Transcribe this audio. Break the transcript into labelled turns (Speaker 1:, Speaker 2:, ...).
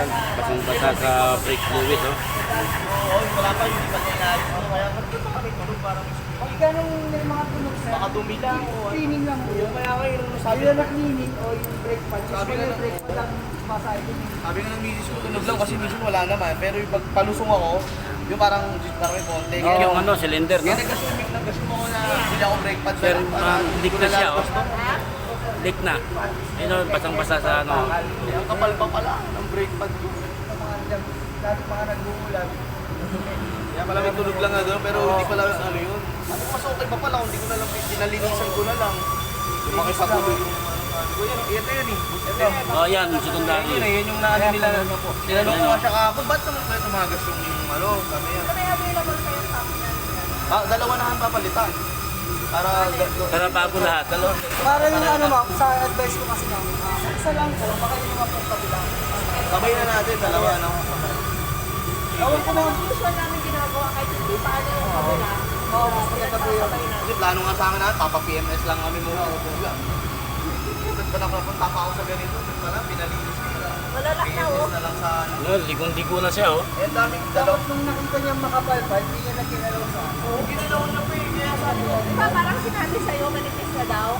Speaker 1: basang-basa sa brake fluid, oh.
Speaker 2: Oo, wala pa, hindi pa niya inaayos mo. Kaya magpunta kami tulog para
Speaker 3: Pag ganun may mga tunog sir,
Speaker 2: baka dumi lang o ano.
Speaker 3: cleaning lang po.
Speaker 2: Yung kaya ngayon, sabi
Speaker 3: Sabi na cleaning o yung brake pad.
Speaker 2: Sabi
Speaker 3: Sabi
Speaker 2: nga
Speaker 3: na
Speaker 2: na-
Speaker 3: brake pad ang sumasayad din.
Speaker 2: Sabi nga ng misis ko, tunog lang kasi minsan wala naman. Pero yung pag palusong ako, yung parang may konti.
Speaker 1: Oh, yung ano, cylinder,
Speaker 2: Kaya
Speaker 1: no?
Speaker 2: nag-assume ako na hindi ako brake pad.
Speaker 1: Pero
Speaker 2: para
Speaker 1: leak
Speaker 2: hindi
Speaker 1: na
Speaker 2: ko
Speaker 1: siya,
Speaker 2: lalabas
Speaker 1: oh.
Speaker 2: to.
Speaker 1: Leak na. Yun, oh, basang-basa sa ano.
Speaker 2: Ang kapal pa pala ng brake pad ko.
Speaker 3: Dati mga nag-uulan.
Speaker 2: Kaya pala may tulog lang na doon, pero hindi pala ano yun. Ano mas okay pa pala, kung hindi ko na lang, dinalinisan ko na lang. Lumaki sa tuloy yung ano ko yan. Ito yun eh. Ito.
Speaker 1: Oh, yan, secondary.
Speaker 2: Yun eh, yun yung naano nila. Tinanong ko nga siya kahapon, ba't naman kayo tumagas yung ano, kami yan.
Speaker 4: May available kayo sa akin.
Speaker 2: Ah, dalawa na ang papalitan. Para,
Speaker 1: Para bago lahat.
Speaker 2: dalawa.
Speaker 3: Para yung ano ma'am, sa advice ko kasi ma'am, isa lang po, baka yung mga pagpabilang.
Speaker 2: Sabay na natin, dalawa, no?
Speaker 3: Ewan ko ma'am.
Speaker 4: Usual namin ginagawa kahit hindi pa ano yung kabila.
Speaker 3: Oo, mas maganda po yun.
Speaker 2: Kasi plano nga sa akin na, papa-PMS lang kami muna. Ba't pa nakapunta pa ako sa ganito? Ba't pala, pinalinis ko na.
Speaker 4: Malalak na oh.
Speaker 2: PMS na lang sa ano.
Speaker 1: Ano, ligon-ligo na siya, oh.
Speaker 2: Eh, daming
Speaker 3: Dapat
Speaker 2: dalaw.
Speaker 3: nung nakita niya makapal-pal, hindi niya na kinalaw sa
Speaker 2: Oo, ginalaw niya pa eh. Kaya sabi ko,
Speaker 4: Diba parang sinabi sa'yo, manipis na daw.